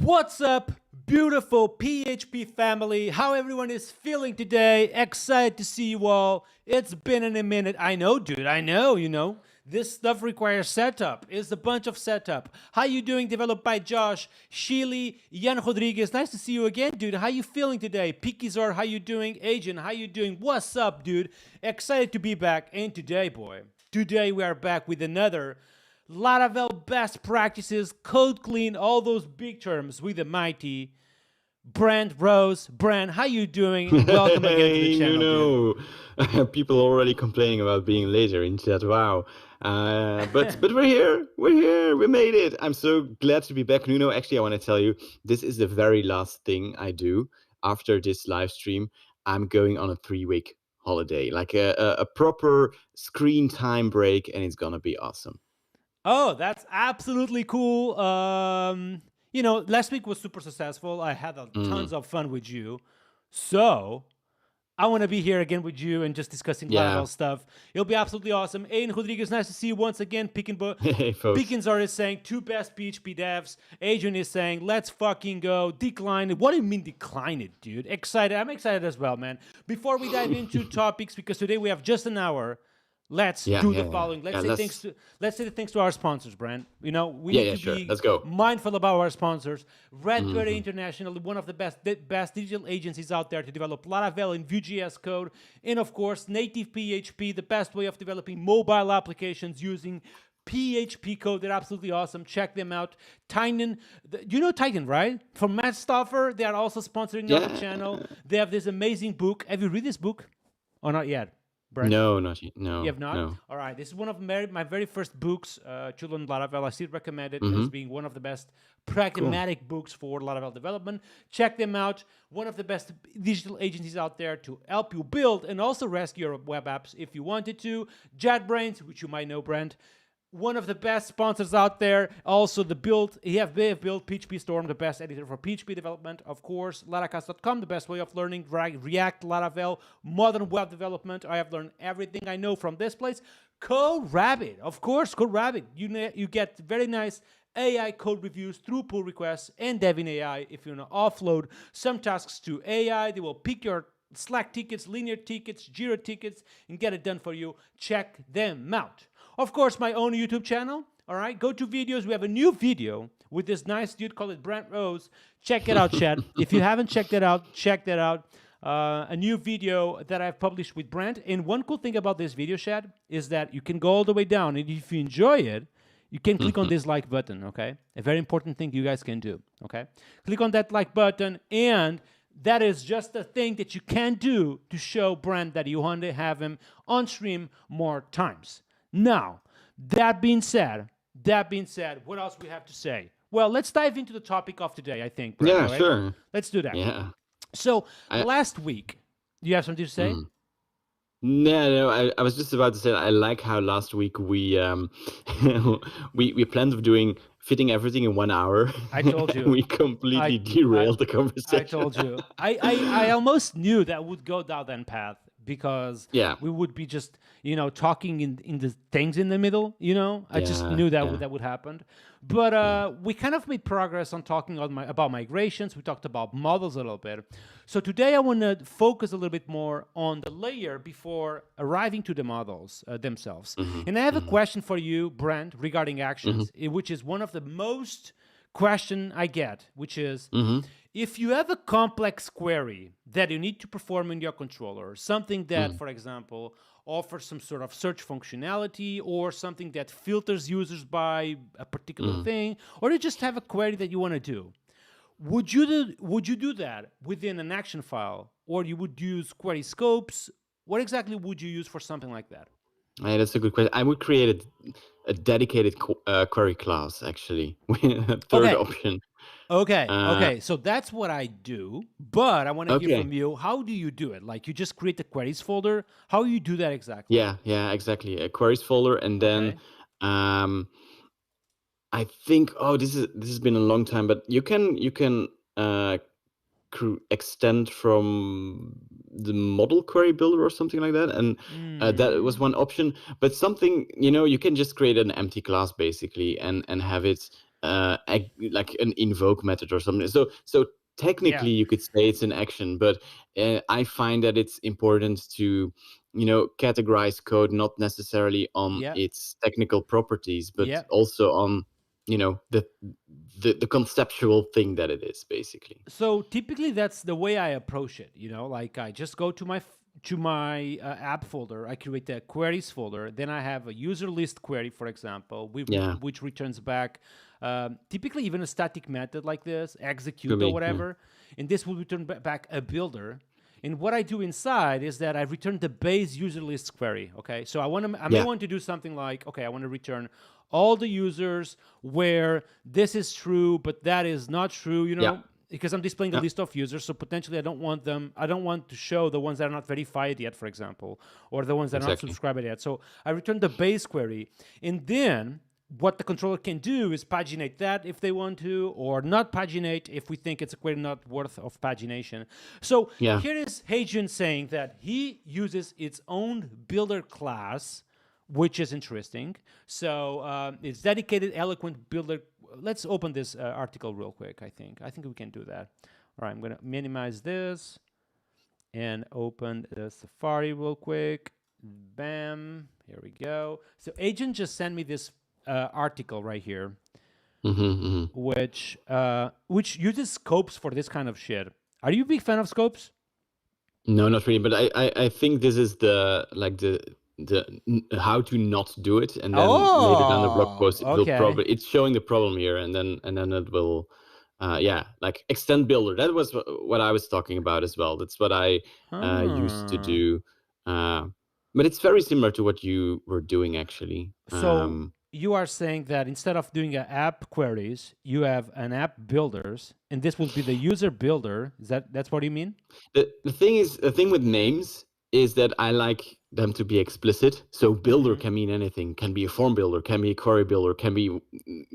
What's up, beautiful PHP family? How everyone is feeling today? Excited to see you all. It's been in a minute. I know, dude. I know, This stuff requires setup. It's a bunch of setup. How you doing? Developed by Josh, Sheely, Jan Rodriguez. Nice to see you again, dude. How you feeling today? Pikizor, how you doing? Agent, how you doing? What's up, dude? Excited to be back. And today, boy, today we are back with another Laravel best practices, code clean, all those big terms with the mighty Brent Rose. Brent, how you doing? Welcome again to the channel. People already complaining about being later in chat. Wow. But we're here. We made it. I'm so glad to be back, Nuno. Actually, I want to tell you, this is the very last thing I do after this live stream. I'm going on a 3-week holiday, like a proper screen time break, and it's gonna be awesome. Oh, that's absolutely cool. Last week was super successful. I had tons of fun with you. So I want to be here again with you and just discussing Yeah. Laravel stuff. It'll be absolutely awesome. Aiden Rodriguez, nice to see you once again. Hey, folks. Pickens is saying two best PHP devs. Adrian is saying let's fucking go. Decline it. What do you mean decline it, dude? Excited. I'm excited as well, man. Before we dive into topics, because today we have just an hour. Let's do the following. Let's say thanks to our sponsors, Brent. You know, we need to be Let's go. mindful about our sponsors. Redberry International, one of the best digital agencies out there to develop Laravel and Vue.js code, and of course, native PHP, the best way of developing mobile applications using PHP code. They're absolutely awesome. Check them out. Titan, you know Titan, right? From Matt Stauffer, they are also sponsoring our channel. They have this amazing book. Have you read this book or not yet? Brent? No, not yet. No. You have not? No. All right. This is one of my very first books, Children Laravel. I still recommend it as being one of the best pragmatic books for Laravel development. Check them out. One of the best digital agencies out there to help you build and also rescue your web apps if you wanted to. JetBrains, which you might know, Brent. One of the best sponsors out there. Also, they have built PHP Storm, the best editor for PHP development. Of course, Laracast.com, the best way of learning React, Laravel, modern web development. I have learned everything I know from this place. CodeRabbit, of course, CodeRabbit. You get very nice AI code reviews through pull requests and Devin AI. If you want to offload some tasks to AI, they will pick your Slack tickets, linear tickets, Jira tickets, and get it done for you. Check them out. Of course, my own YouTube channel. All right, go to videos. We have a new video with this nice dude called Brent Rose. Check it out, Chad. If you haven't checked it out, check that out. A new video that I've published with Brent. And one cool thing about this video, Chad, is that you can go all the way down. And if you enjoy it, you can click on this like button, okay? A very important thing you guys can do, okay? Click on that like button, and that is just a thing that you can do to show Brent that you want to have him on stream more times. Now, that being said, what else we have to say? Well, let's dive into the topic of today, I think, Brent. Yeah, right? sure. Let's do that. Yeah. So, last week, you have something to say? No, I was just about to say I like how last week we we planned of fitting everything in 1 hour. I told you. We completely derailed the conversation. I told you. I almost knew that would go down that path because we would be just, talking in the things in the middle, I just knew that would happen. But we kind of made progress on talking about migrations. We talked about models a little bit. So today I want to focus a little bit more on the layer before arriving to the models themselves. And I have a question for you, Brent, regarding actions, which is one of the most question I get, which is if you have a complex query that you need to perform in your controller, something that, for example, offers some sort of search functionality or something that filters users by a particular thing, or you just have a query that you want to do, would you do that within an action file, or you would use query scopes? What exactly would you use for something like that? Yeah, that's a good question. I would create a dedicated query class, actually. Third option. Okay. So that's what I do, but I want to hear from you. How do you do it? Like you just create the queries folder? How do you do that exactly? Yeah, exactly. A queries folder, and then I think this has been a long time, but you can extend from the model query builder or something like that, and that was one option. But something, you can just create an empty class basically and have it like an invoke method or something. So technically you could say it's an action, but I find that it's important to categorize code not necessarily on its technical properties, but also on the conceptual thing that it is basically. So typically that's the way I approach it. Like I just go to my app folder, I create a queries folder, then I have a user list query, for example, which returns back typically even a static method like this, execute or whatever, and this will return back a builder. And what I do inside is that I return the base user list query. Okay, so I may want to do something like, I want to return all the users where this is true, but that is not true, because I'm displaying a list of users. So potentially I don't want to show the ones that are not verified yet, for example, or the ones that are not subscribed yet. So I return the base query. And then what the controller can do is paginate that if they want to, or not paginate if we think it's a query not worth of pagination. So Yeah. here is Hadrian saying that he uses its own builder class, which is interesting. So it's dedicated eloquent builder. Let's open this article real quick. I think we can do that. All right, I'm gonna minimize this and open the Safari real quick. Bam, here we go. So Agent just sent me this article right here, which uses scopes for this kind of shit. Are you a big fan of scopes? No, not really. But I think this is the how to not do it, and then later down the blog post, it's showing the problem here, and then it will, like extend builder. That was what I was talking about as well. That's what I used to do. But it's very similar to what you were doing actually. So you are saying that instead of doing app queries, you have an app builders, and this will be the user builder. That's what you mean? The thing with names is that I like them to be explicit. So builder can mean anything. Can be a form builder, can be a query builder, can be,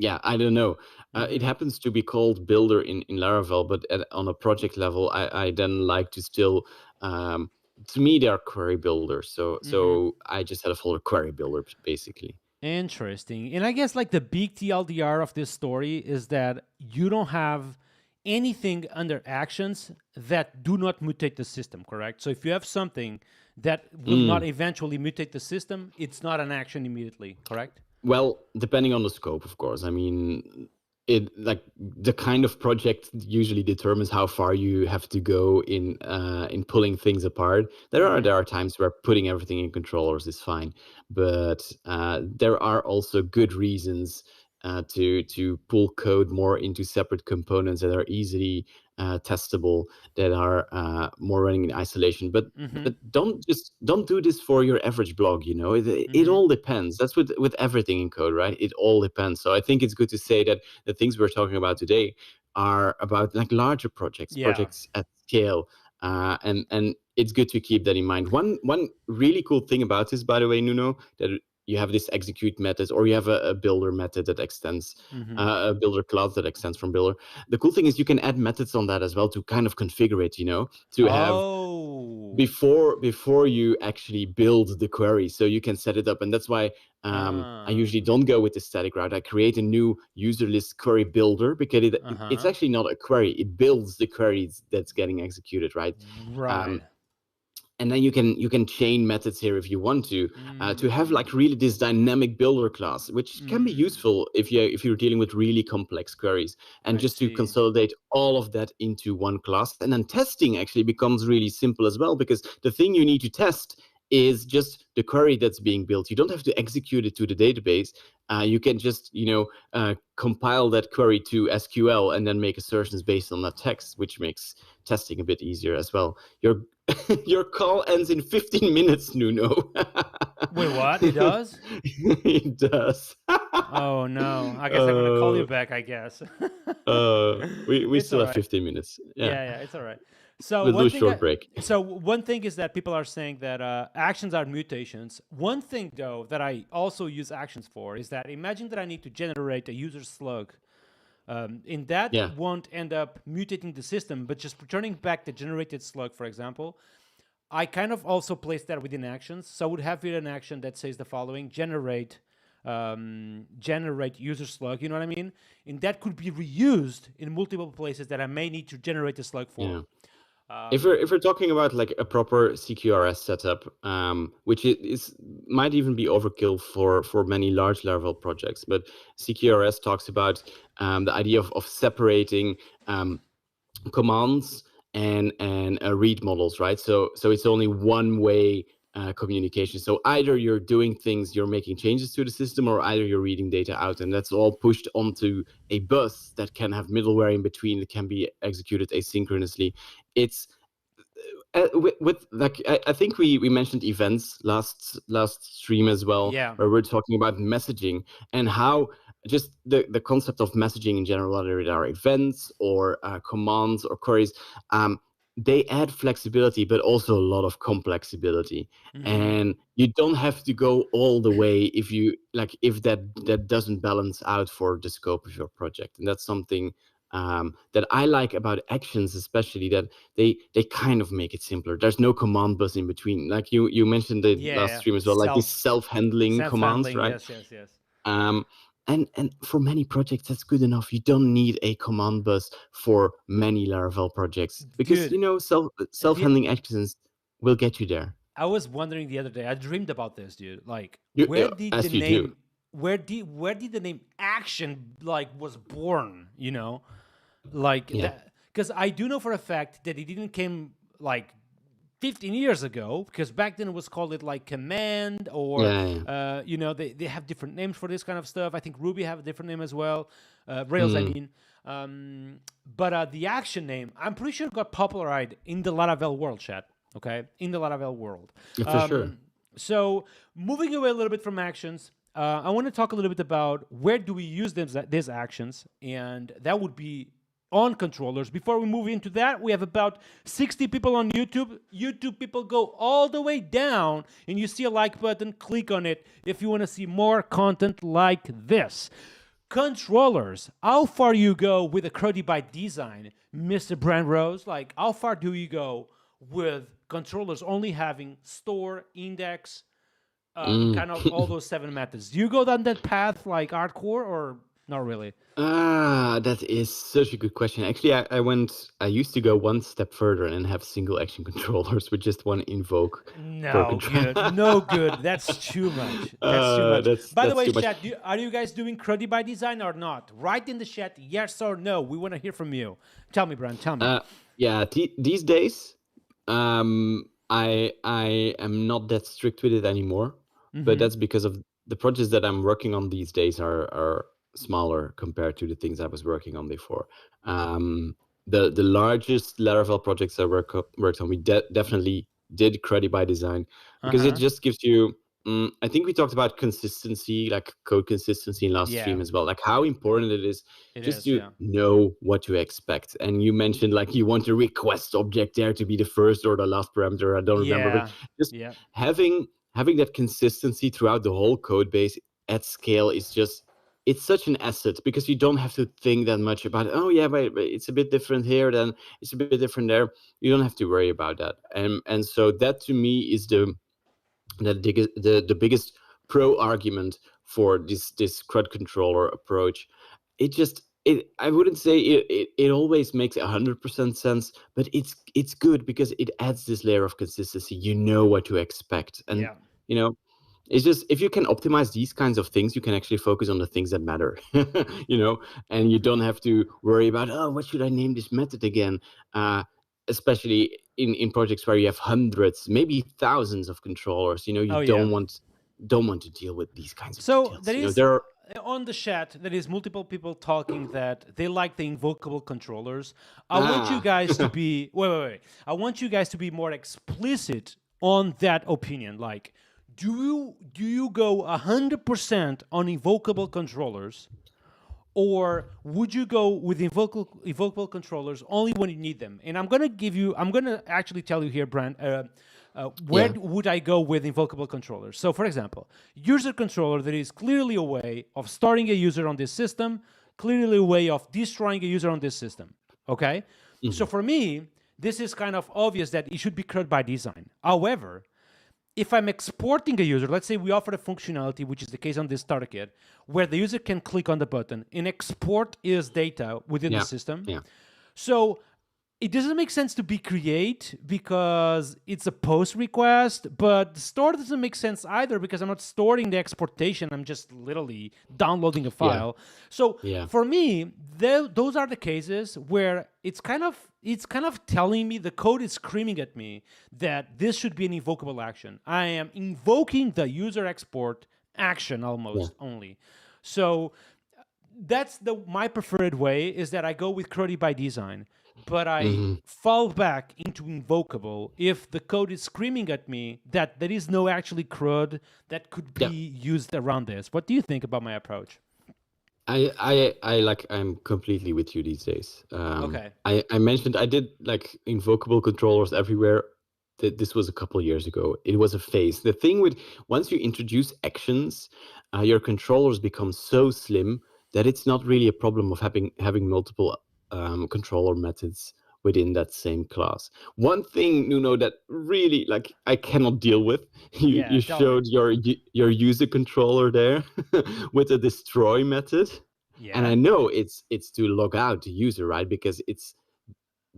I don't know. It happens to be called builder in Laravel, but on a project level, I then like to still, to me, they are query builders. So I just had a folder query builder, basically. Interesting. And I guess like the big TLDR of this story is that you don't have anything under actions that do not mutate the system, correct? So if you have something that will not eventually mutate the system, it's not an action immediately, correct? Well, depending on the scope, of course. I mean, like the kind of project usually determines how far you have to go in pulling things apart. There are times where putting everything in controllers is fine, but there are also good reasons to pull code more into separate components that are easily testable, that are more running in isolation. But don't do this for your average blog. It all depends. That's with everything in code, right? It all depends. So I think it's good to say that the things we're talking about today are about like larger projects, projects at scale. And it's good to keep that in mind. One really cool thing about this, by the way, Nuno, that you have this execute method, or you have a builder method that extends, a builder class that extends from builder. The cool thing is you can add methods on that as well to kind of configure it, to have before you actually build the query. So you can set it up, and that's why I usually don't go with the static route. I create a new user list query builder, because it's actually not a query. It builds the queries that's getting executed, right? Right. And then you can chain methods here if you want to have like really this dynamic builder class, which can be useful if you're dealing with really complex queries, and to consolidate all of that into one class. And then testing actually becomes really simple as well, because the thing you need to test is just the query that's being built. You don't have to execute it to the database. You can just compile that query to SQL and then make assertions based on that text, which makes testing a bit easier as well. Your call ends in 15 minutes, Nuno. Wait, what? It does? It does. Oh no! I guess I'm gonna call you back. I guess. We still have 15 minutes. Yeah, it's all right. So we'll do a short break. So one thing is that people are saying that actions are mutations. One thing, though, that I also use actions for is that imagine that I need to generate a user slug. And that won't end up mutating the system, but just returning back the generated slug, for example. I kind of also place that within actions. So I would have here an action that says the following: generate user slug. You know what I mean? And that could be reused in multiple places that I may need to generate the slug for. Yeah. If we're talking about like a proper CQRS setup, which might even be overkill for many large Laravel projects, but CQRS talks about the idea of separating commands and read models, right? So it's only one way communication. So either you're doing things, you're making changes to the system, or either you're reading data out, and that's all pushed onto a bus that can have middleware in between, that can be executed asynchronously. It's with like I think we mentioned events last stream as well, where we're talking about messaging and how just the concept of messaging in general, whether it are events or commands or queries, they add flexibility, but also a lot of complexibility. Hmm. And you don't have to go all the way if you like, if that doesn't balance out for the scope of your project. And that's something that I like about actions, especially that they kind of make it simpler. There's no command bus in between. Like you mentioned the last Yeah, stream as well, like these self-handling commands, self-handling. right? Yes, yes, yes. Um, and for many projects, that's good enough. You don't need a command bus for many Laravel projects because Dude, the self-handling actions will get you there. I was wondering the other day. I dreamed about this, dude. Like, As you do. where did the name action like was born? You know, like Yeah. that, because I do know for a fact that it didn't came like 15 years ago, because back then it was called it like command or Yeah. Yeah. you know, they have different names for this kind of stuff. I think Ruby have a different name as well, Rails I Mm, mean. But the action name, I'm pretty sure got popularized in the Laravel world, chat. Okay, in the Laravel world. yeah, for sure. So moving away a little bit from actions, I want to talk a little bit about where do we use these actions, and that would be on controllers. Before we move into that, we have about 60 people on YouTube. YouTube people, go all the way down, and you see a like button. Click on it if you want to see more content like this. Controllers, how far you go with a CRUD by design, Mr. Brand Rose? Like, how far do you go with controllers only having store, index, and Mm. kind of all those 7 methods? Do you go down that path like hardcore or not really? That is such a good question. Actually, I used to go one step further and have single action controllers with just one invoke per No control. good, no good. That's too much. That's too much. By the That's way, too much. chat, are you guys doing CRUD by design or not? Write in the chat yes or no. We want to hear from you. Tell me, Brand. Tell me. Yeah, these days, I am not that strict with it anymore, but Mm-hmm. that's because of the projects that I'm working on these days are smaller compared to the things I was working on before. The largest Laravel projects I worked on, we definitely did credit by design Uh because it huh. just gives you. I think we talked about consistency, like code consistency in last Yeah, stream as well, like how important it is it just is. to Yeah. know what to expect. And you mentioned like you want a request object there to be the first or the last parameter. I don't remember, but Yeah. just Yeah. having that consistency throughout the whole code base at scale is just it's such an asset because you don't have to think that much about oh yeah but it's a bit different here then it's a bit different there. You don't have to worry about that. And so that to me is the biggest pro argument for this CRUD controller approach. It just it I wouldn't say it always makes 100% sense, but it's good because it adds this layer of consistency. You know what to expect, and Yeah. you know it's just if you can optimize these kinds of things, you can actually focus on the things that matter, and you don't have to worry about oh what should I name this method again. Especially in projects where you have hundreds, maybe thousands of controllers, you Oh yeah. don't want to deal with these kinds of So details. there is There are on the chat there is multiple people talking that they like the invocable controllers. I want you ah guys to be wait. I want you guys to be more explicit on that opinion. Like, do you go 100% on invocable controllers, or would you go with invocable controllers only when you need them? And I'm gonna actually tell you here, Brand, where yeah would I go with invocable controllers? So, for example, user controller, there is clearly a way of starting a user on this system, clearly a way of destroying a user on this system. Okay, so mhm, for me, this is kind of obvious that it should be CRUD by design. However, if I'm exporting a user, let's say we offer a functionality, which is the case on this starter kit, where the user can click on the button and export his data within the yeah system. yeah So it doesn't make sense to be create because it's a post request, but store doesn't make sense either because I'm not storing the exportation. I'm just literally downloading a yeah file. So yeah for me, those are the cases where it's kind of telling me, the code is screaming at me that this should be an invocable action. I am invoking the user export action yeah almost only. So that's my preferred way, is that I go with CRUD by design, but I hmm fall back into invocable if the code is screaming at me that there is no actually CRUD that could be yeah used around this. What do you think about my approach? I'm completely with you these days. Okay. I mentioned I did like invocable controllers everywhere. This was a couple of years ago. It was a phase. The thing with once you introduce actions, your controllers become so slim that it's not really a problem of having multiple controller methods within that same class. One thing, that really like I cannot deal with. You Yeah, you tell me. showed your user controller there with a destroy method, and Yeah. I know it's to log out the user, right? Because it's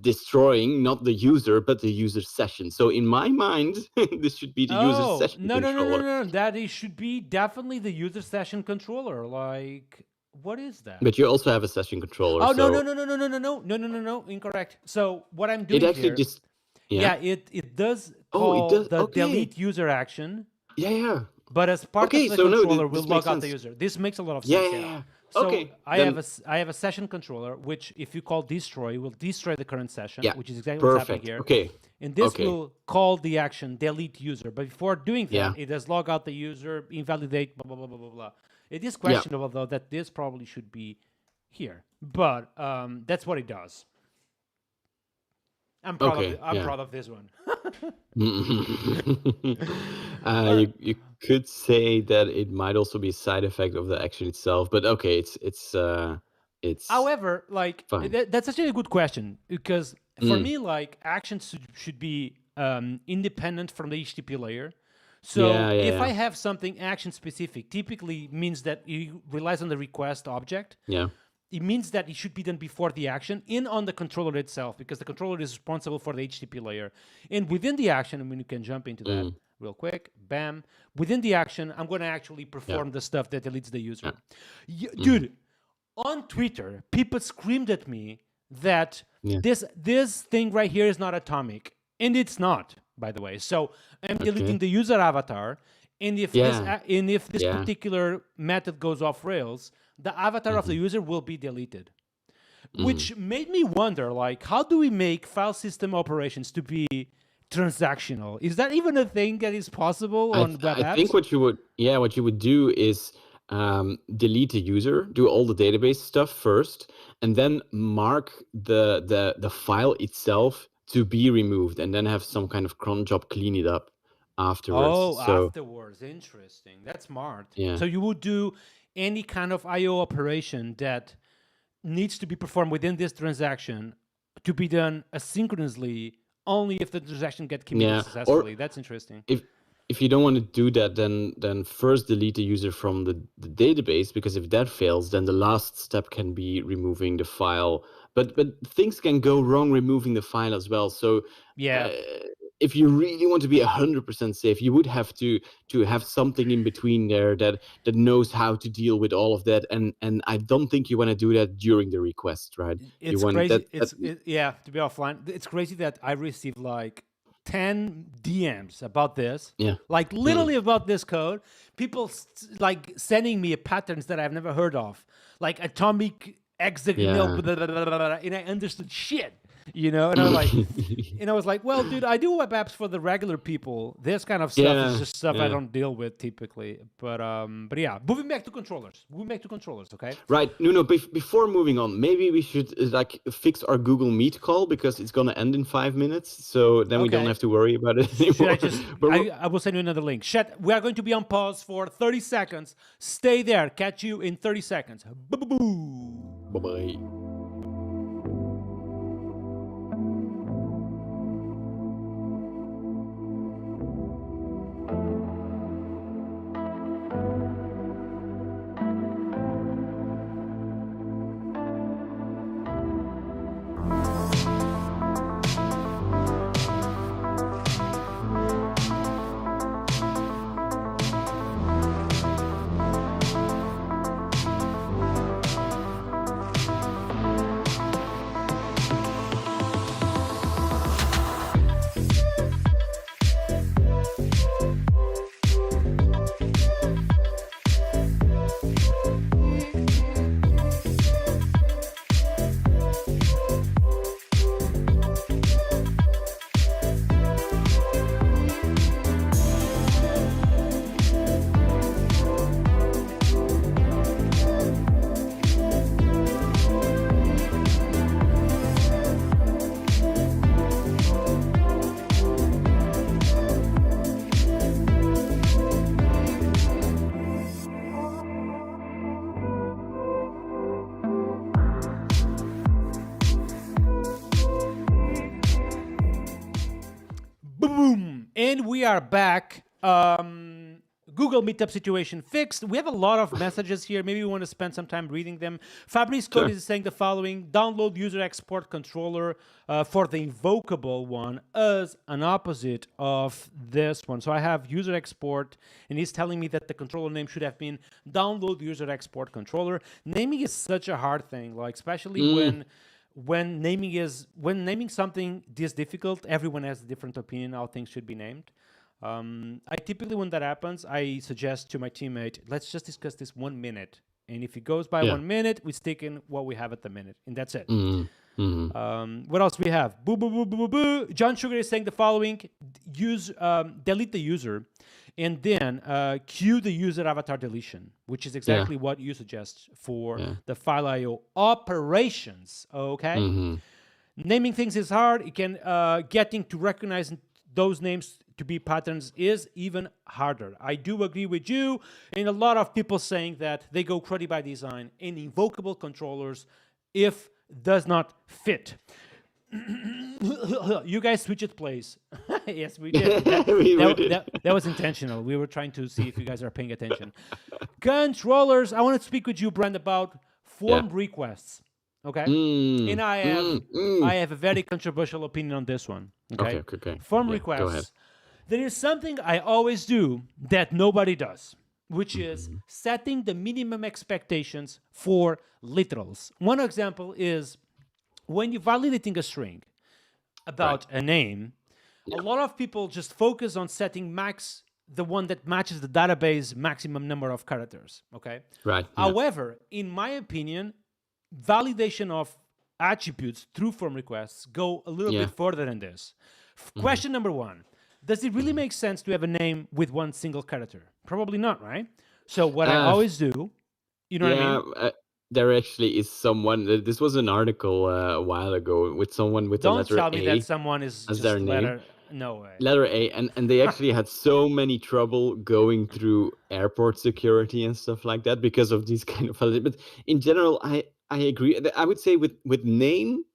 destroying not the user but the user session. So in my mind, this should be the user Oh, session no, no, no, no, controller. no. That it should be definitely the user session controller. Like, what is that? But you also have a session controller, Oh, no, no, so no, no, no, no, no, no, no, no, no, no. Incorrect. So what I'm it doing actually here, just yeah. yeah, it does Oh, it call does. the Okay. delete user action, Yeah. but as part of Okay. the So no, controller, we'll this makes log out the sense. user. This makes a lot of Yeah, sense. yeah, Yeah. yeah. So Okay. Then I have a session controller, which if you call destroy, will destroy the current session, yeah. which is exactly what's happening Perfect. here. Okay. And this Okay. will call the action delete user. But before doing Yeah. that, it does log out the user, invalidate, blah, blah, blah, blah, blah, blah. It is Yeah. questionable, though, that this probably should be here. But that's what it does. I'm proud of Okay. it. I'm Yeah. proud of this one. You could say that it might also be a side effect of the action itself, but okay, it's However, like fine. that's actually a good question because for Mm. me, like actions should be independent from the HTTP layer. So Yeah, yeah, if I yeah. have something action specific, typically means that it relies on the request object. Yeah. It means that it should be done before the action in on the controller itself because the controller is responsible for the HTTP layer. And within the action, I mean, you can jump into that real quick. Bam. Within the action, I'm going to actually perform the stuff that deletes the user. Dude, on Twitter, people screamed at me that Yeah. this thing right here is not atomic, and it's not, by the way. So I'm deleting Okay. the user avatar, and if Yeah. this Yeah. particular method goes off rails, the avatar of the user will be deleted. Which made me wonder, like, how do we make file system operations to be transactional? Is that even a thing that is possible on web I apps? think what you would do is delete the user, do all the database stuff first, and then mark the file itself to be removed, and then have some kind of cron job clean it up afterwards. Oh, So afterwards. Interesting. That's smart. yeah, So you would do any kind of IO operation that needs to be performed within this transaction to be done asynchronously only if the transaction gets committed yeah. successfully. Or That's interesting. if you don't want to do that, then first delete the user from the database, because if that fails, then the last step can be removing the file. But things can go wrong removing the file as well. So Yeah. if you really want to be 100% safe, you would have to have something in between there that knows how to deal with all of that. And I don't think you want to do that during the request, right? It's You want crazy. that Yeah, to be offline. It's crazy that I received like 10 DMs about this. yeah. Like literally about this code. People like sending me patterns that I've never heard of. Like atomic hexagonal, Yeah. blah, blah, blah, blah, blah, and I understood shit. And I was like, well, dude, I do web apps for the regular people. This kind of stuff is Yeah, just stuff I yeah. don't deal with typically. But yeah, moving back to controllers. Okay. Right, Nuno. Before moving on, maybe we should like fix our Google Meet call, because it's gonna end in 5 minutes. So then we don't Okay. have to worry about it anymore. Should I just? But we're- I will send you another link. Chat. We are going to be on pause for 30 seconds. Stay there. Catch you in 30 seconds. Boo-boo-boo. Bye-bye. Boom! And we are back. Google Meetup situation fixed. We have a lot of messages here. Maybe we want to spend some time reading them. Fabrice Code is saying the following: download user export controller for the invocable one as an opposite of this one. So I have user export, and he's telling me that the controller name should have been download user export controller. Naming is such a hard thing, like especially when naming something this difficult. Everyone has a different opinion how things should be named. I typically, when that happens, I suggest to my teammate, let's just discuss this 1 minute. And if it goes by 1 minute, we stick in what we have at the minute. And that's it. What else we have? Boo, boo, boo, boo, boo, boo. John Sugar is saying the following: delete the user, and then cue the user avatar deletion, which is exactly what you suggest for the file IO operations. Okay? Naming things is hard. It can getting to recognize those names to be patterns is even harder. I do agree with you, and a lot of people saying that they go cruddy by design in invocable controllers if does not fit. You guys switch it, please. Yes, we did. That was intentional. We were trying to see if you guys are paying attention. Controllers, I want to speak with you, Brent, about form requests. Okay, and I have a very controversial opinion on this one. Okay. Form requests. Go ahead. There is something I always do that nobody does, which is setting the minimum expectations for literals. One example is when you're validating a string about a name, a lot of people just focus on setting the one that matches the database maximum number of characters. Okay. Right. However, in my opinion, validation of attributes through form requests go a little bit further than this. Question number one: does it really make sense to have a name with one single character? Probably not, right? So what I always do, you know what I mean? There actually is someone. This was an article a while ago with someone with the letter A. Don't tell me that someone is as just their letter. name. No way. Letter A, and they actually had so many trouble going through airport security and stuff like that because of these kind of. But in general, I agree. I would say with name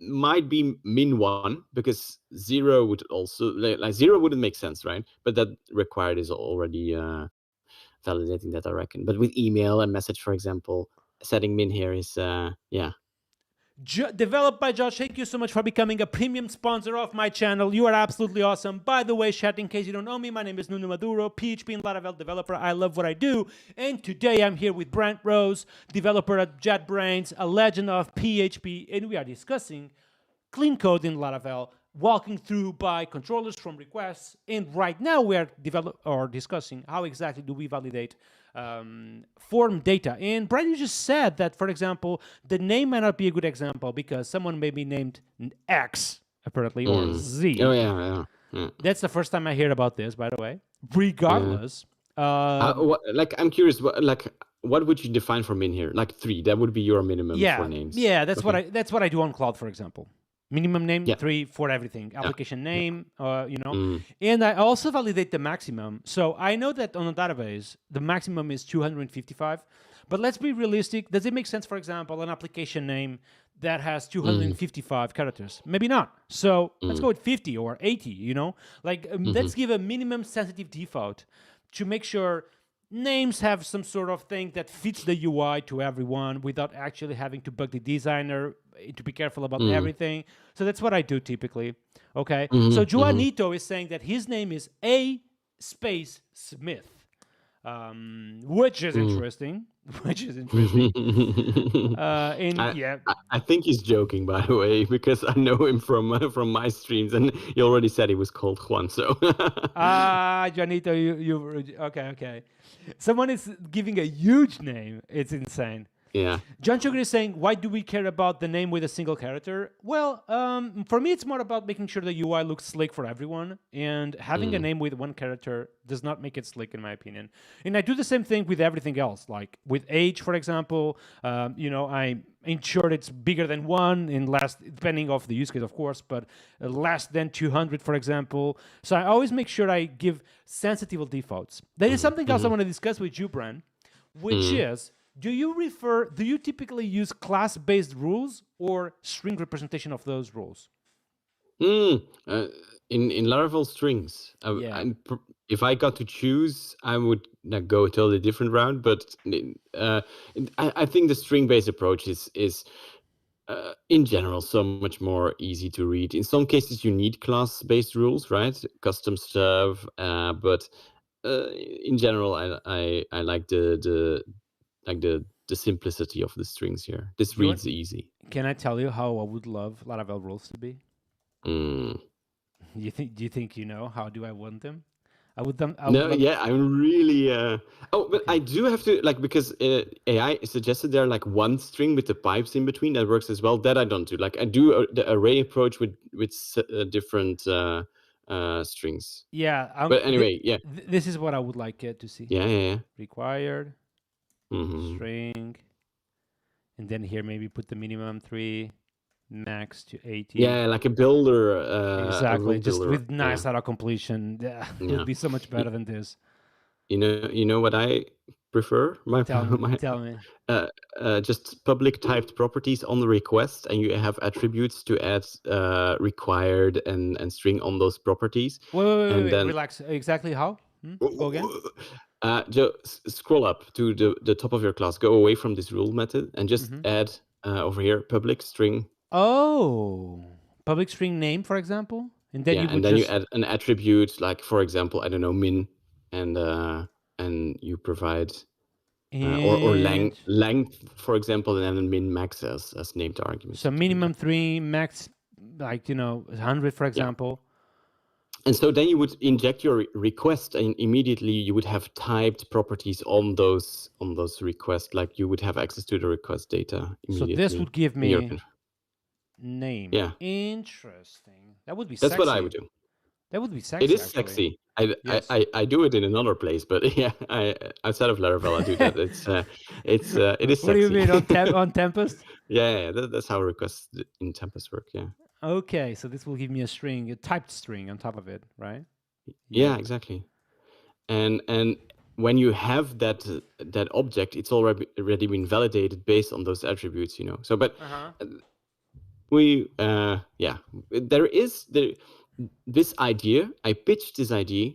might be min one, because zero would also like zero wouldn't make sense, right? But that required is already validating that, I reckon. But with email and message, for example, setting min here is Developed by Josh. Thank you so much for becoming a premium sponsor of my channel. You are absolutely awesome. By the way, chat, in case you don't know me, my name is Nuno Maduro, PHP and Laravel developer. I love what I do. And today I'm here with Brent Rose, developer at JetBrains, a legend of PHP, and we are discussing clean code in Laravel, walking through by controllers from requests. And right now we are discussing how exactly do we validate form data. And Brian, you just said that, for example, the name might not be a good example because someone may be named X, apparently, or Z. Oh, yeah. That's the first time I hear about this, by the way. Regardless. I'm curious, what would you define for min here? Like 3, that would be your minimum for names. Yeah, that's what I do on Cloud, for example. Minimum name, 3 for everything. Application name, And I also validate the maximum. So I know that on a database, the maximum is 255. But let's be realistic. Does it make sense, for example, an application name that has 255 characters? Maybe not. So let's go with 50 or 80, Let's give a minimum sensitive default to make sure names have some sort of thing that fits the UI to everyone without actually having to bug the designer, to be careful about everything. So that's what I do typically. Okay. So Juanito is saying that his name is A space Smith, which is interesting. I think he's joking, by the way, because I know him from my streams, and he already said he was called Juan. So Juanito, you okay. Someone is giving a huge name. It's insane. Yeah. John Sugar is saying, why do we care about the name with a single character? Well, for me, it's more about making sure the UI looks slick for everyone. And having a name with one character does not make it slick, in my opinion. And I do the same thing with everything else. Like with age, for example, I ensure it's bigger than 1 and less, depending of the use case, of course, but less than 200, for example. So I always make sure I give sensitive defaults. There is something else I want to discuss with you, Bran, which is, do you typically use class-based rules or string representation of those rules? in Laravel strings, Yeah. if I got to choose, I would go a totally different route. But I think the string-based approach is in general so much more easy to read. In some cases, you need class-based rules, right? Custom stuff. But in general, I like the simplicity of the strings here. This You want, reads easy. can I tell you how I would love Laravel rules to be? Mm. You think? Do you think you know how do I want them? I would them. I would No, love. yeah, I'm really. Oh, but Okay. I do have to because AI suggested there one string with the pipes in between that works as well. That I don't do. I do the array approach with different strings. Yeah. But anyway, yeah, This is what I would like it to see. yeah, yeah, yeah. Required Hmm. string, and then here maybe put the minimum 3, max to 80. Yeah, like a builder, a Exactly. rule Just builder. with Yeah, nice auto completion. Yeah, it would yeah. be so much Y- better than this. You know what I prefer? My Tell me. my Tell me. uh, just public typed properties on the request, and you have attributes to add required and string on those properties, and Wait. then Relax. Exactly how? Go again. just scroll up to the top of your class, go away from this rule method, and just Mm-hmm. add over here public string. Oh, public string name, for example, and then Yeah, you would and then you just add an attribute, like for example, I don't know, min, and you provide or and length, for example, and then min max as named arguments, so something like that. minimum 3, max 100, for Yeah. example. And so then you would inject your request, and immediately you would have typed properties on those requests. Like you would have access to the request data So this immediately would give in your me name. yeah. Interesting. That would be That's what I would sexy. do. That would be It sexy, is actually. sexy. Yes. I do it in another place, but yeah, I outside of Laravel I do that. It is What do you sexy. mean on Tempest? Yeah, that's how requests in Tempest work. Yeah, Okay, so this will give me a string, a typed string on top of it, right? yeah, Yeah. exactly. And when you have that object, it's already been validated based on those attributes, you know. So, but Uh huh. we yeah, there is this idea. I pitched this idea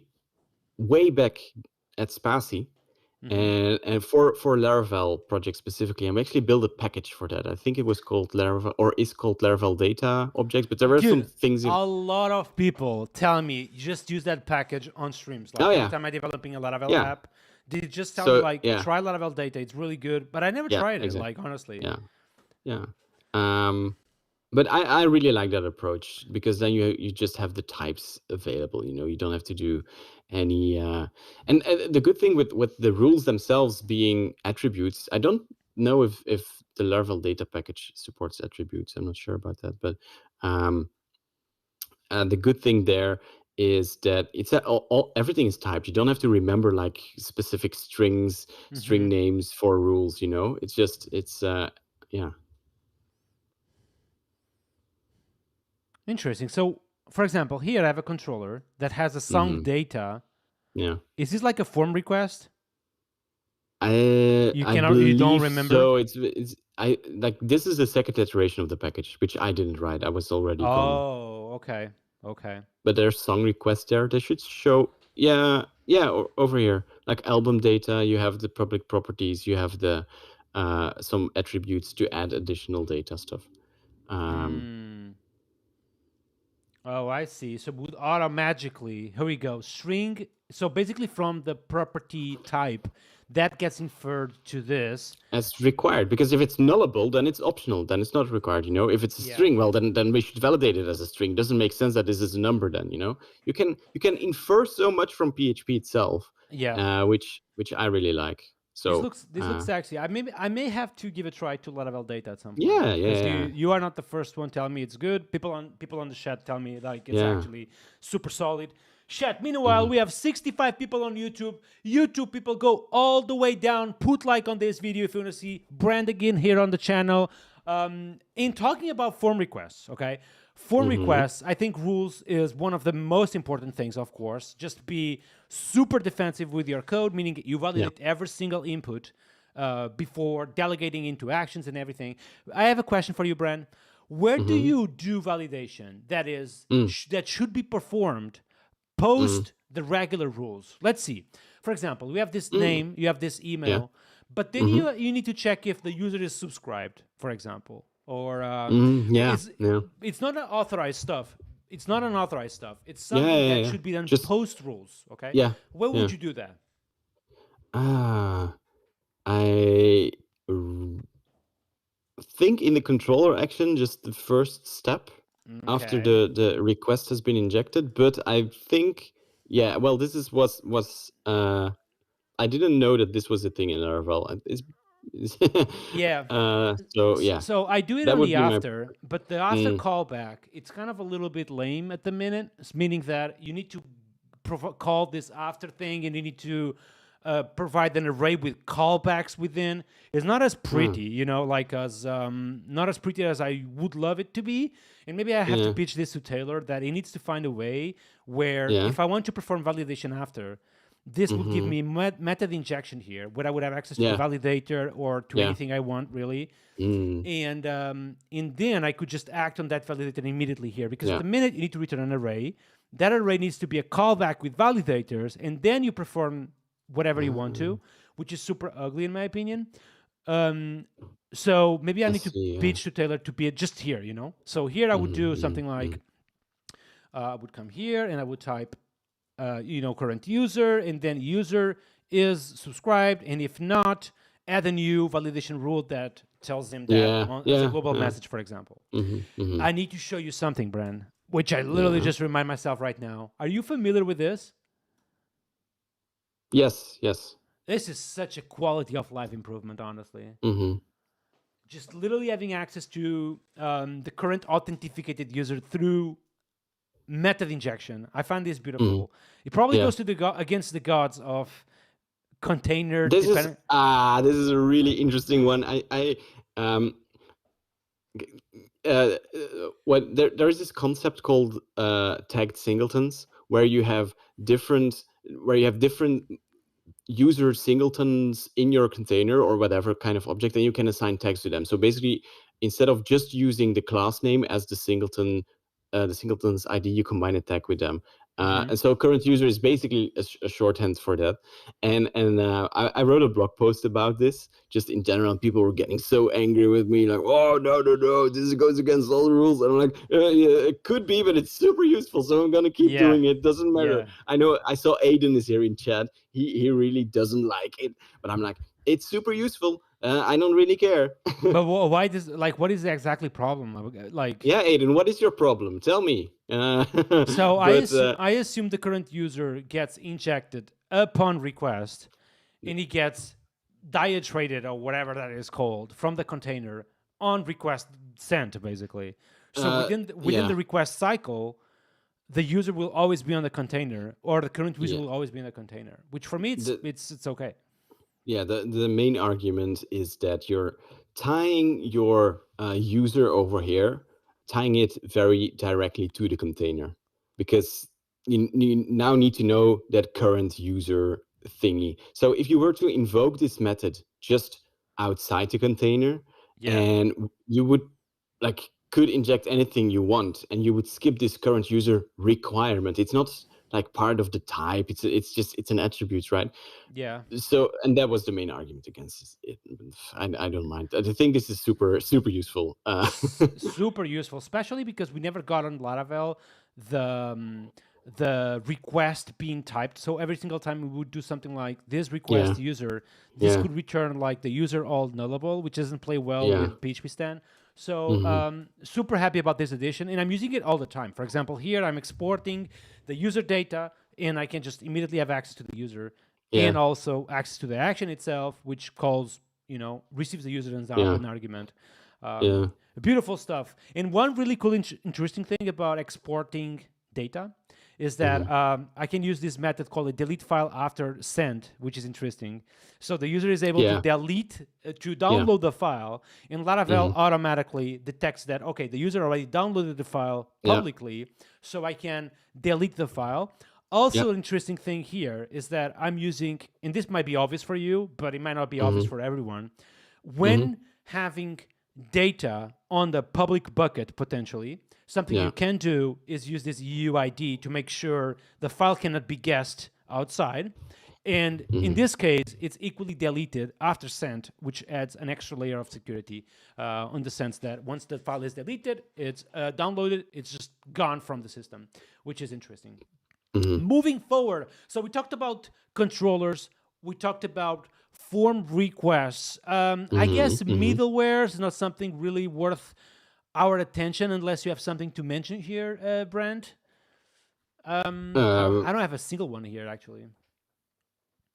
way back at Spatie. Mm-hmm. And for Laravel project specifically, I'm actually built a package for that. I think it was called Laravel, or is called Laravel Data Objects, but there were some Dude, things in. a lot of people tell me just use that package on streams. Oh Like every yeah, time I'm developing a Laravel yeah. app, they just tell me So like yeah, try Laravel data. It's really good, but I never yeah, tried it. exactly. Like honestly. Yeah, yeah. But I really like that approach, because then you just have the types available. You know, you don't have to do any. And the good thing with the rules themselves being attributes, I don't know if the Laravel data package supports attributes. I'm not sure about that, but the good thing there is that it's everything is typed. You don't have to remember like specific strings, string Mm-hmm. names for rules. You know, it's yeah. Interesting. So, for example, here I have a controller that has a song Hmm. data. Yeah. Is this like a form request? I You don't believe remember? so. It's I like this is the second iteration of the package, which I didn't write. I was already gone. Oh, okay. Okay. But there's song requests there. They should show. Yeah, yeah. Over here, like album data, you have the public properties. You have the some attributes to add additional data stuff. Hmm. Oh, I see. So it would automatically, here we go, string. So basically, from the property type, that gets inferred to this. As required, because if it's nullable, then it's optional. Then it's not required. You know, if it's a Yeah. string, well, then we should validate it as a string. Doesn't make sense that this is a number. Then you know, you can infer so much from PHP itself, Yeah. which I really like. So This looks sexy. I may have to give a try to Laravel data at some point yeah, because yeah, you are not the first one telling me it's good. People on the chat tell me like it's yeah. actually super solid. Chat. Meanwhile, Mhm. we have 65 people on YouTube. YouTube people, go all the way down. Put like on this video if you want to see Brand again here on the channel. In talking about form requests, okay? Form requests, I think rules is one of the most important things, of course. Just be super defensive with your code, meaning you validate every single input before delegating into actions and everything. I have a question for you, Bran. Where do Mm-hmm. you do validation that is Mm. that should be performed post the regular rules? Let's see. For example, we have this Mm. name, you have this Yeah. email, but then Mm-hmm. you need to check if the user is subscribed, for example, or Mm. Yeah. it's Yeah. it's not an authorized stuff. It's not unauthorized stuff. It's Yeah. something Yeah. that Yeah. should be done Just post rules. Okay, yeah. where Yeah. would you do that? Ah, I r- think in the controller action, just the first step after Okay. the request has been injected. But I think, yeah, well, this is was I didn't know that this was a thing in Laravel. Yeah. So yeah, So I do it that on would the be my. after, but the after Mm, callback, it's kind of a little bit lame at the minute, meaning that you need to call this after thing and you need to provide an array with callbacks within. It's not as pretty, mm, you know, like as not as pretty as I would love it to be. And maybe I have to yeah, pitch this to Taylor that he needs to find a way where yeah. if I want to perform validation after, this would give Mm-hmm. me method injection here, where I would have access to the Yeah, validator or to yeah. anything I want, really. Mm, And then I could just act on that validator immediately here, because at yeah. the minute you need to return an array. That array needs to be a callback with validators, and then you perform whatever you want to, which is super ugly in my opinion. So maybe I I need to see. pitch to Taylor to be it just here, you know. So here I would do something Mm-hmm. like I would come here and I would type, current user, and then user is subscribed, and if not, add a new validation rule that tells him that Yeah, as a yeah, global yeah. message, for example. Mm-hmm. Mm-hmm. I need to show you something, Bren, which I literally Yeah. just remind myself right now. Are you familiar with this? Yes, yes. This is such a quality of life improvement, honestly. Mm-hmm. Just literally having access to the current authenticated user through method injection. I find this Mm-hmm. beautiful. It probably Yeah. goes to the against the gods of container This is dependent. this is a really interesting one. I what there is this concept called tagged singletons where you have different user singletons in your container or whatever kind of object, and you can assign tags to them. So basically, instead of just using the class name as the singleton's ID, you combine a tag with them. And so current user is basically a shorthand for that. And I wrote a blog post about this just in general. People were getting so angry with me, like, oh, no, this goes against all the rules. And I'm like, yeah, it could be, but it's super useful. So I'm going to keep doing it. Doesn't matter. Yeah. I know I saw Aiden is here in chat. He really doesn't like it, but I'm like, it's super useful. I don't really care. But why does, like, what is the exactly problem? Like, Yeah, Aiden, what is your problem? Tell me. so But I assume the current user gets injected upon request, and he gets diatraded or whatever that is called from the container on request sent, basically. So within yeah. the request cycle, the user will always be on the container, or the current user Yeah. will always be in the container. Which for me, it's okay. Yeah, the main argument is that you're tying your user over here, tying it very directly to the container, because you now need to know that current user thingy. So if you were to invoke this method just outside the container, and you would could inject anything you want, and you would skip this current user requirement. It's not like part of the type. It's an attribute, right? Yeah. So, and that was the main argument against it. I don't mind. I think this is super useful. Super useful, especially because we never got on Laravel the request being typed. So every single time we would do something like this request user, this could return like the user all nullable, which doesn't play well with PHP Stan. So super happy about this addition, and I'm using it all the time. For example, here I'm exporting the user data, and I can just immediately have access to the user, and also access to the action itself, which calls, receives the user as an argument. Beautiful stuff. And one really cool, interesting thing about exporting data is that I can use this method called a delete file after send, which is interesting. So the user is able to delete, to download the file, and Laravel automatically detects that, okay, the user already downloaded the file publicly, so I can delete the file. Also, an interesting thing here is that I'm using, and this might be obvious for you, but it might not be obvious for everyone, when having data on the public bucket potentially. Something Yeah. you can do is use this UID to make sure the file cannot be guessed outside. And in this case, it's equally deleted after send, which adds an extra layer of security in the sense that once the file is deleted, it's downloaded, it's just gone from the system, which is interesting. Moving forward, so we talked about controllers, we talked about form requests. I guess middleware is not something really worth our attention unless you have something to mention here, Brent. I don't have a single one here actually.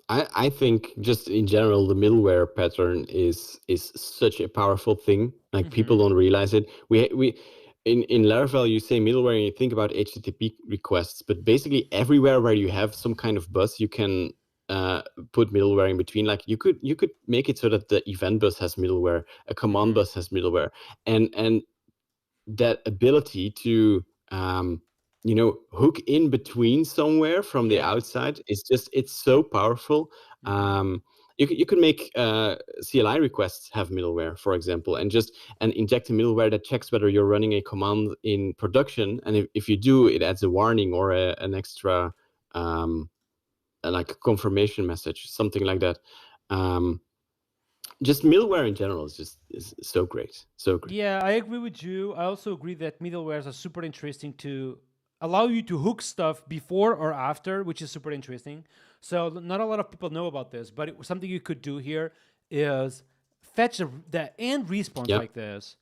I think just in general the middleware pattern is such a powerful thing. Like people don't realize it. We in Laravel you say middleware and you think about HTTP requests, but basically everywhere where you have some kind of bus you can put middleware in between. Like you could make it so that the event bus has middleware, a command bus has middleware, and that ability to hook in between somewhere from the outside is just, it's so powerful. You can make CLI requests have middleware, for example, and inject a middleware that checks whether you're running a command in production, and if you do, it adds a warning or an extra like a confirmation message, something like that. Just middleware in general is so great, so great. Yeah, I agree with you. I also agree that middlewares are super interesting to allow you to hook stuff before or after, which is super interesting. So not a lot of people know about this, but something you could do here is fetch the end response like this,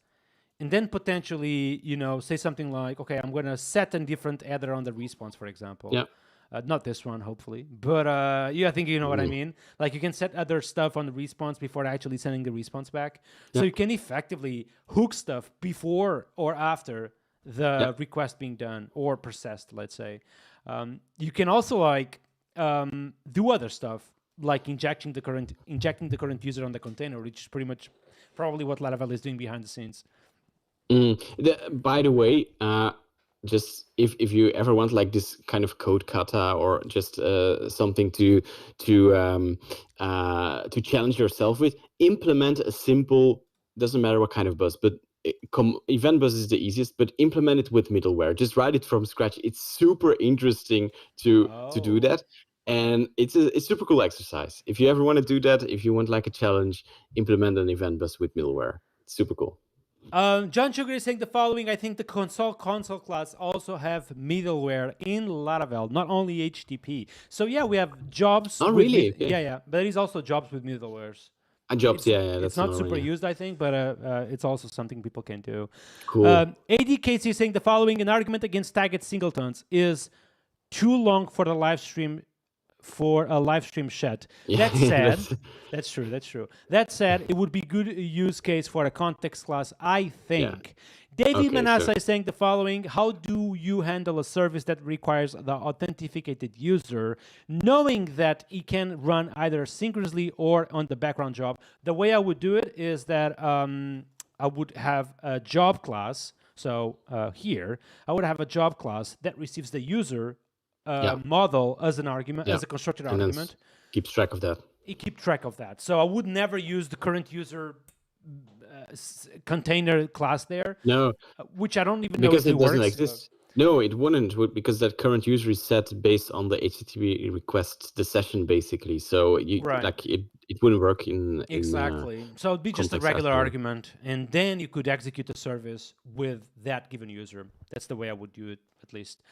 and then potentially, say something like, okay, I'm going to set a different header on the response, for example. Yeah. Not this one, hopefully, but I think you know what I mean. Like you can set other stuff on the response before actually sending the response back. So you can effectively hook stuff before or after the request being done or processed, let's say. You can also do other stuff like injecting the current user on the container, which is pretty much probably what Laravel is doing behind the scenes. By the way, just if you ever want like this kind of code kata or just something to challenge yourself with, implement a simple, doesn't matter what kind of bus, but event bus is the easiest, but implement it with middleware. Just write it from scratch. It's super interesting to do that, and it's a super cool exercise. If you ever want to do that, if you want like a challenge, implement an event bus with middleware. It's super cool. John Sugar is saying the following: I think the console class also have middleware in Laravel, not only HTTP. So yeah, we have jobs. Oh, really? Okay. Yeah, but there is also jobs with middlewares. Jobs, that's it's not super used, I think, but it's also something people can do. Cool. ADKC is saying the following: an argument against tagged singletons is too long for the live stream. For a live stream chat. That said, that's true. That said, it would be good use case for a context class, I think. David Manassa is saying the following: how do you handle a service that requires the authenticated user, knowing that it can run either synchronously or on the background job? The way I would do it is that I would have a job class. So here, I would have a job class that receives the user model as an argument, as a constructed argument. Keeps track of that. It keeps track of that. So I would never use the current user container class there. No, which I don't even know if it doesn't works, exist. No, it wouldn't, because that current user is set based on the HTTP request, the session basically. So it wouldn't work in exactly. So it'd be just a regular argument, and then you could execute the service with that given user. That's the way I would do it, at least.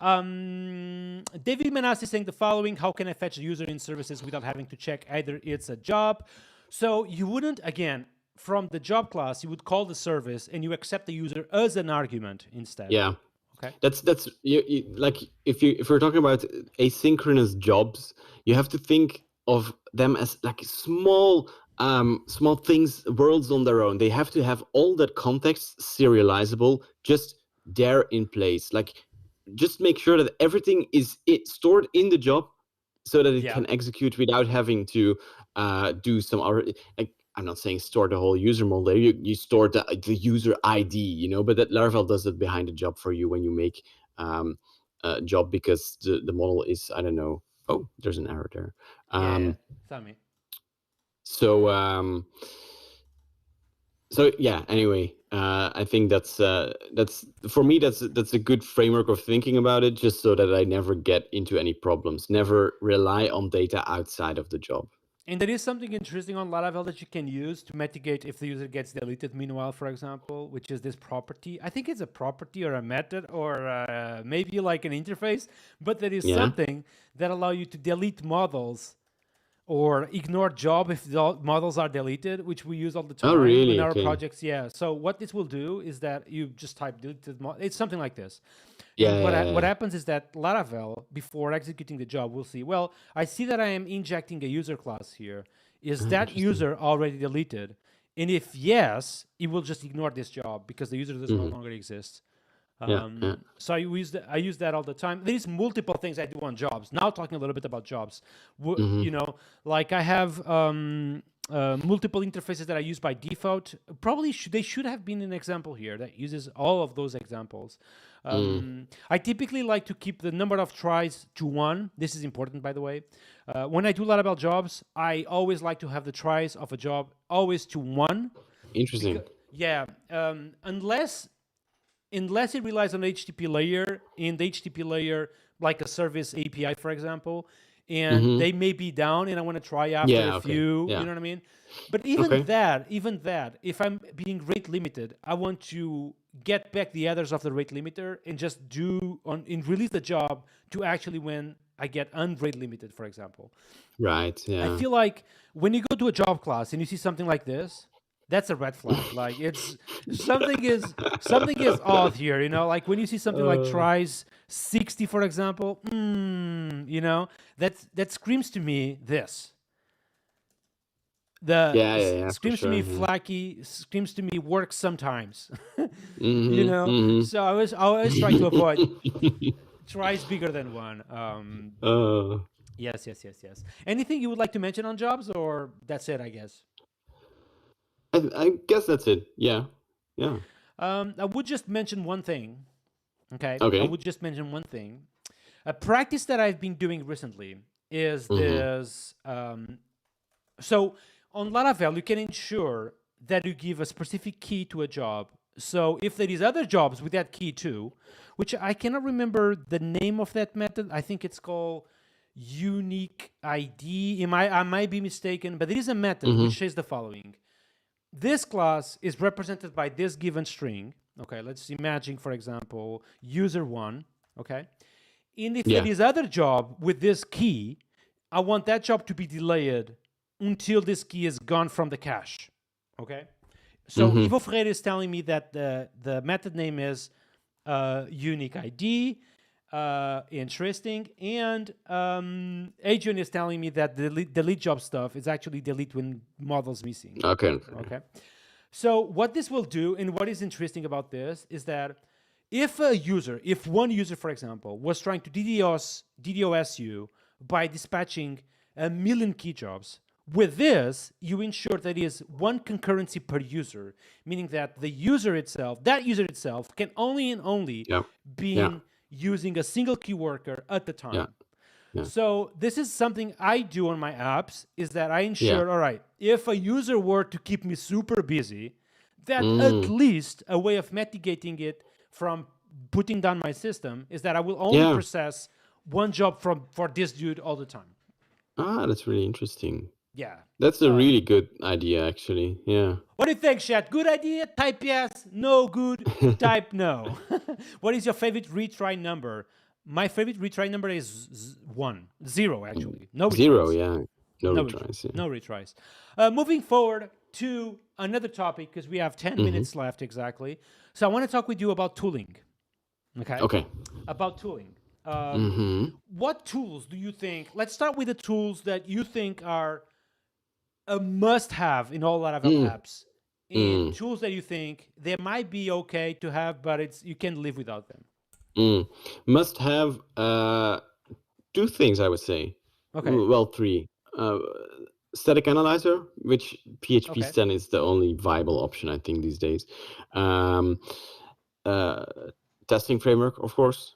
David Manassi is saying the following: how can I fetch a user in services without having to check either it's a job? So you wouldn't, again, from the job class, you would call the service and you accept the user as an argument instead. Yeah. Okay. That's like if we're talking about asynchronous jobs, you have to think of them as like small things, worlds on their own. They have to have all that context serializable just there in place. Like, just make sure that everything is stored in the job so that it can execute without having to do some other, like, I'm not saying store the whole user model. You store the user ID, but that Laravel does it behind the job for you when you make a job, because the model is, I don't know. Oh, there's an error there. It's not me. So So yeah, anyway, I think that's for me that's a good framework of thinking about it, just so that I never get into any problems, never rely on data outside of the job. And there is something interesting on Laravel that you can use to mitigate if the user gets deleted meanwhile, for example, which is this property. I think it's a property or a method or maybe like an interface, but there is Yeah. something that allow you to delete models or ignore job if the models are deleted, which we use all the time Oh, really? in our Okay. projects. Yeah. So what this will do is that you just type deleted it's something like this. Yeah. And what Yeah. happens is that Laravel, before executing the job, will see, well, I see that I am injecting a user class here. Is that Interesting. user already deleted? And if yes, it will just ignore this job because the user does no longer exist. Yeah. So I use that all the time. There's multiple things I do on jobs. Now talking a little bit about jobs, you know, like I have multiple interfaces that I use by default. Probably they should have been an example here that uses all of those examples. I typically like to keep the number of tries to 1. This is important, by the way. When I do Laravel jobs, I always like to have the tries of a job always to 1. Interesting. Yeah, unless it relies on the HTTP layer, in the HTTP layer, like a service API, for example, and they may be down, and I want to try after Yeah, a okay. few. Yeah. You know what I mean? But even Okay. that, if I'm being rate limited, I want to get back the others of the rate limiter and just release the job to actually when I get unrate limited, for example. Right. I Yeah. feel like when you go to a job class and you see something like this, that's a red flag. Like it's something is odd here, you know. Like when you see something like tries 60, for example, you know, that screams to me this. Yeah, for Screams to sure. me Yeah. flaky, screams to me works sometimes. Mhm. You know. Mhm. So I always try to avoid tries bigger than 1. Yes. Anything you would like to mention on jobs, or that's it, I guess? I guess that's it. Yeah. Yeah. I would just mention one thing. Okay. I Okay. would just mention one thing. A practice that I've been doing recently is Mhm. this. So on Laravel, you can ensure that you give a specific key to a job. So if there is other jobs with that key too, which I cannot remember the name of that method. I think it's called unique ID. I might be mistaken, but there is a method which says the following. This class is represented by this given string. Okay, let's imagine, for example, user1. Okay, and if Yeah. there is other job with this key, I want that job to be delayed until this key is gone from the cache. Okay, so Ivo Freire is telling me that the method name is unique ID. Interesting. And Adrian is telling me that the delete job stuff is actually delete when model's missing. Okay. Okay. So what this will do, and what is interesting about this, is that if one user, for example, was trying to DDoS you by dispatching 1 million key jobs, with this, you ensure that it is one concurrency per user, meaning that that user itself, can only and only Yeah. be Yeah. using a single key worker at the time. Yeah. Yeah. So this is something I do on my apps, is that I ensure, all right, if a user were to keep me super busy, that at least a way of mitigating it from putting down my system is that I will only process one job for this dude all the time. That's really interesting. Yeah. That's a really good idea, actually. Yeah. What do you think, chat? Good idea? Type yes. No good? Type no. What is your favorite retry number? My favorite retry number is 0, actually. No retries. 0, yeah. No retries. Yeah. No retries. Moving forward to another topic, because we have 10 minutes left exactly. So I want to talk with you about tooling. Okay? Okay. About tooling. What tools do you think? Let's start with the tools that you think are a must-have in all Laravel apps. And tools that you think they might be okay to have, but you can't live without them. Must have 2 things, I would say. Okay. Well, 3. Static analyzer, which PHP Stan is the only viable option, I think, these days. Testing framework, of course.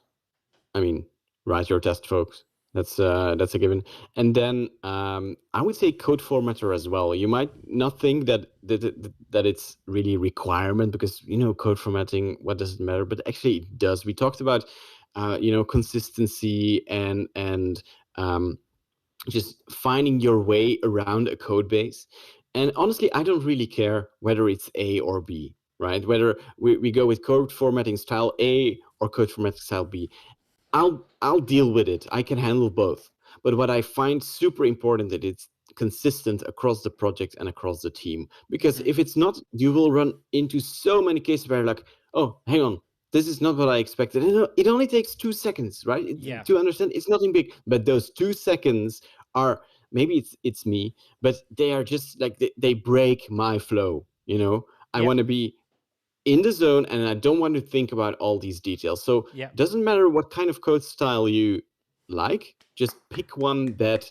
I mean, write your test, folks. That's a given. And then I would say code formatter as well. You might not think that it's really a requirement because code formatting, what does it matter? But actually it does. We talked about consistency and just finding your way around a code base. And honestly, I don't really care whether it's A or B, right? Whether we go with code formatting style A or code formatting style B. I'll deal with it. I can handle both. But what I find super important that it's consistent across the project and across the team. Because if it's not, you will run into so many cases where like, oh, hang on, this is not what I expected. It only takes 2 seconds, right? Yeah. To understand, it's nothing big. But those 2 seconds are, maybe it's me, but they are just like they break my flow. I Yep. want to be in the zone and I don't want to think about all these details. So Yeah. it doesn't matter what kind of code style you like, just pick one that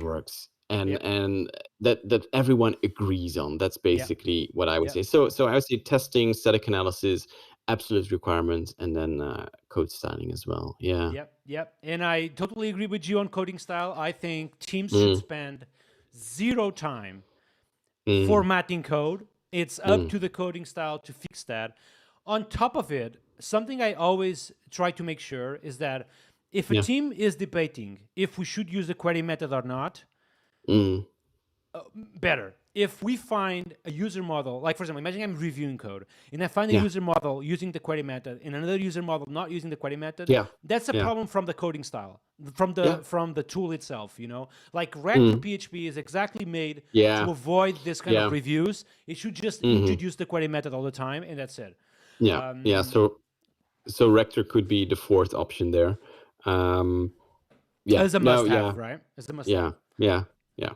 works and Yep. and that everyone agrees on. That's Yep. basically what I would Yep. say. So I would say testing, static analysis, absolute requirements, and then code styling as well. Yeah. Yep, yep. And I totally agree with you on coding style. I think teams should Mm, spend zero time mm, formatting code. It's up mm. to the coding style to fix that. On top of it, something I always try to make sure is that if a Yeah. team is debating if we should use the query method or not, Mm, better. If we find a user model, like for example, imagine I'm reviewing code and I find a yeah. user model using the query method and another user model not using the query method, Yeah. that's a Yeah. problem from the coding style, from Yeah. the tool itself. Like Reactor Mm, PHP is exactly made to yeah. avoid this kind of Yeah. reviews. It should just Hmm. introduce the query method all the time, and that's it. Yeah. Yeah. So Rector could be the fourth option there. Yeah. As a No. must-have, Yeah. right? As a Yeah. must-have. Yeah. Yeah.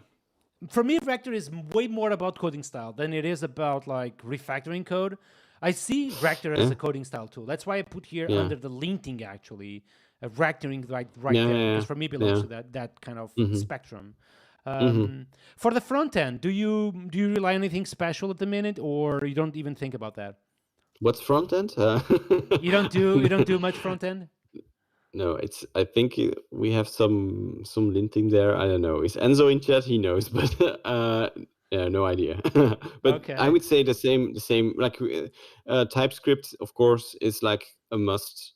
For me, Vector is way more about coding style than it is about like refactoring code. I see Vector as Yeah. a coding style tool. That's why I put here Yeah. under the linting actually, Vectoring right Yeah. there, Yeah. because for me it belongs Yeah. to that kind of Mm-hmm. spectrum. Mm-hmm. For the front end, do you rely on anything special at the minute, or you don't even think about that? What's front end? You don't do much front end. No, it's. I think we have some linting there. I don't know. Is Enzo in chat? He knows, but yeah, no idea. But I Okay. would say the same. The same. Like TypeScript, of course, is like a must.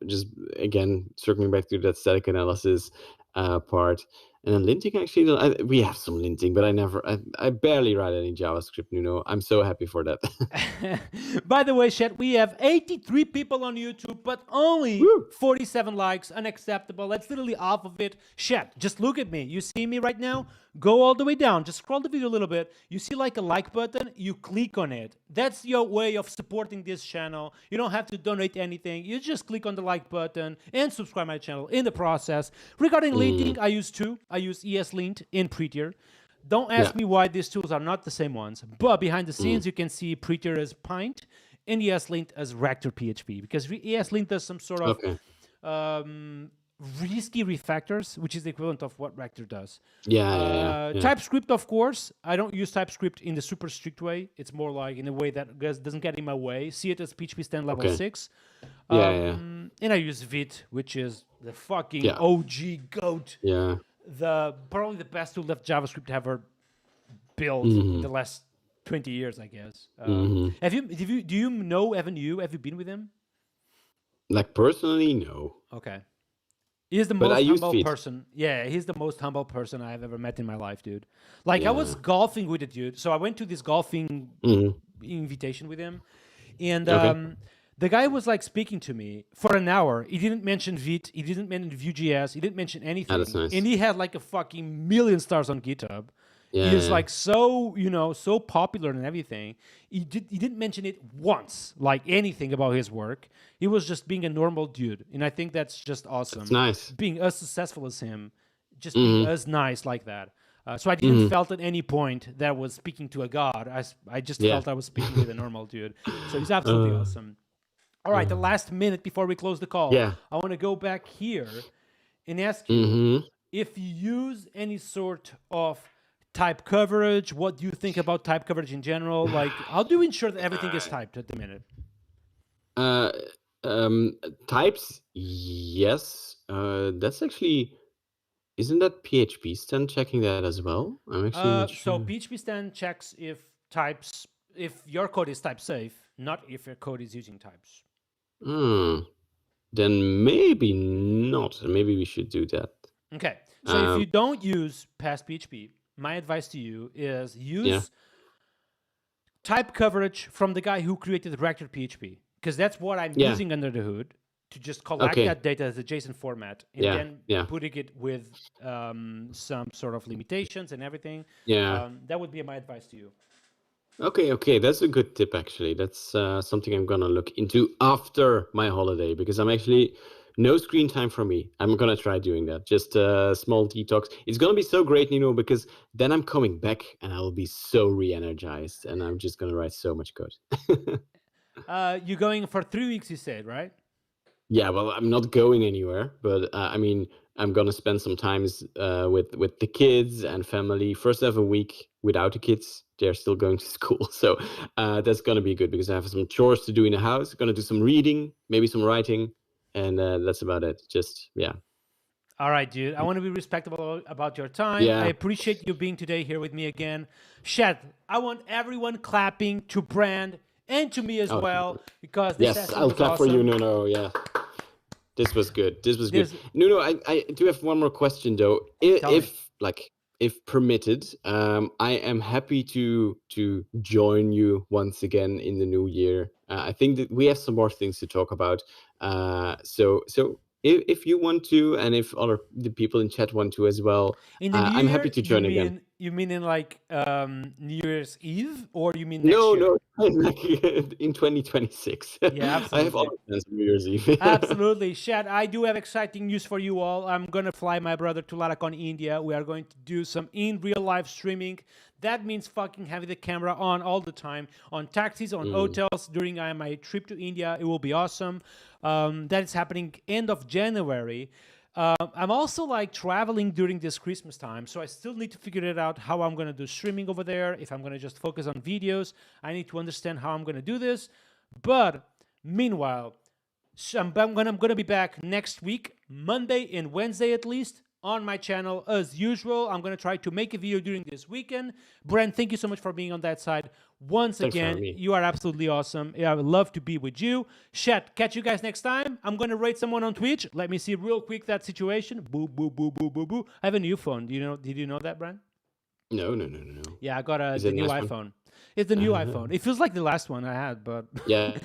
Just again circling back to that static analysis part, and then linting. Actually, we have some linting, but I barely write any JavaScript. I'm so happy for that. By the way, chat, we have 83 people on YouTube, but only Woo! 47 likes. Unacceptable. That's literally half of it. Chat, just look at me. You see me right now? Go all the way down. Just scroll the video a little bit. You see like a like button? You click on it. That's your way of supporting this channel. You don't have to donate anything. You just click on the like button and subscribe my channel in the process. Regarding linting, I use two. I use ESLint and Prettier. Don't Yeah. ask me why these tools are not the same ones, but behind the scenes, you can see Prettier as Pint and ESLint as Rector PHP, because ESLint does some sort of Okay. risky refactors, which is the equivalent of what Rector does. Yeah. Yeah. Yeah. TypeScript, of course. I don't use TypeScript in the super strict way. It's more like in a way that doesn't get in my way. See it as PHP stand level Okay. 6. Yeah. And I use Vite, which is the fucking Yeah. OG goat. Yeah. Probably the best tool that JavaScript ever built in the last 20 years, I guess. Have you been with him? Like personally, no. Okay. He's the But I most use humble Feet. person. Yeah, he's the most humble person I've ever met in my life, dude. Like, I was Yeah. golfing with the dude. So I went to this golfing Hmm. invitation with him. And Okay. the guy was like speaking to me for an hour. He didn't mention Vite. He didn't mention Vue.js. He didn't mention anything. That's nice. And he had like a fucking million stars on GitHub. Yeah. He is Yeah. like so popular and everything. He didn't mention it once, like anything about his work. He was just being a normal dude, and I think that's just awesome. It's nice. Being as successful as him, just being as nice like that. So I didn't felt at any point that I was speaking to a god. I just Yeah. felt I was speaking with a normal dude. So he's absolutely awesome. All right, the last minute before we close the call, Yeah. I want to go back here and ask you if you use any sort of type coverage. What do you think about type coverage in general? Like, how do you ensure that everything is typed at the minute? Types, yes. That's actually, isn't that PHP stand checking that as well? I'm actually not So sure. PHP stand checks if your code is type safe, not if your code is using types. Then maybe not. Maybe we should do that. Okay, so if you Um, don't use past PHP, my advice to you is yeah, use type coverage from the guy who created record PHP, because that's what I'm yeah. using under the hood to just collect Okay. that data as a JSON format and Yeah, then yeah, putting it with some sort of limitations and everything. yeah. That would be my advice to you. Okay. That's a good tip, actually. That's something I'm gonna look into after my holiday, because I'm actually no screen time for me. I'm gonna try doing that. Just a small detox. It's gonna be so great, because then I'm coming back and I'll be so re-energized, and I'm just gonna write so much code. You're going for 3 weeks, you said, right? Yeah, well, I'm not going anywhere, but I mean, I'm gonna spend some times with the kids and family. First, I have a week without the kids; they're still going to school, so that's gonna be good because I have some chores to do in the house. Gonna do some reading, maybe some writing, and that's about it. Just yeah, All right, dude. I want to be respectable about your time. I yeah. appreciate you being today here with me again. Shed, I want everyone clapping to Brand and to me as Oh, well because this yes, session I'll was clap for you. awesome. No, yeah. This was good. This was good. There's, No, I do have one more question though. tell me. If permitted, I am happy to join you once again in the new year. I think that we have some more things to talk about. So if you want to, and if the people in chat want to as well, In the new I'm happy year, to join again. you mean in like New Year's Eve or you mean next No, year? no, like in 2026. Yeah, I have absolutely. other plans for New Year's Eve. Absolutely. Shad, I do have exciting news for you all. I'm going to fly my brother to Laracon, India. We are going to do some in real life streaming. That means fucking having the camera on all the time, on taxis, on hotels during my trip to India. It will be awesome. That is happening end of January. I'm also like traveling during this Christmas time, so I still need to figure it out how I'm going to do streaming over there. If I'm going to just focus on videos, I need to understand how I'm going to do this. But meanwhile, so I'm gonna be back next week, Monday and Wednesday at least, on my channel as usual. I'm gonna try to make a video during this weekend. Brent, thank you so much for being on that side. Once Thanks for again, having me. you are absolutely awesome. I would love to be with you. Shet, catch you guys next time. I'm gonna rate someone on Twitch. Let me see real quick that situation. Boo, boo, boo, boo, boo, boo. I have a new phone. Did you know that, Brent? No. Yeah, I got Is the it a new nice one? iPhone. It's the new iPhone. It feels like the last one I had, but Yeah.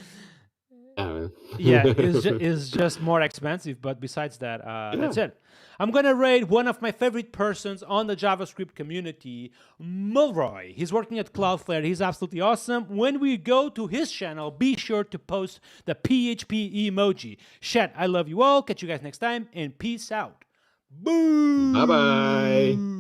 Yeah. yeah, it's just more expensive. But besides that, that's it. I'm gonna rate one of my favorite persons on the JavaScript community, Mulroy. He's working at Cloudflare. He's absolutely awesome. When we go to his channel, be sure to post the PHP emoji. Shet, I love you all. Catch you guys next time, and peace out. Bye bye. Boo!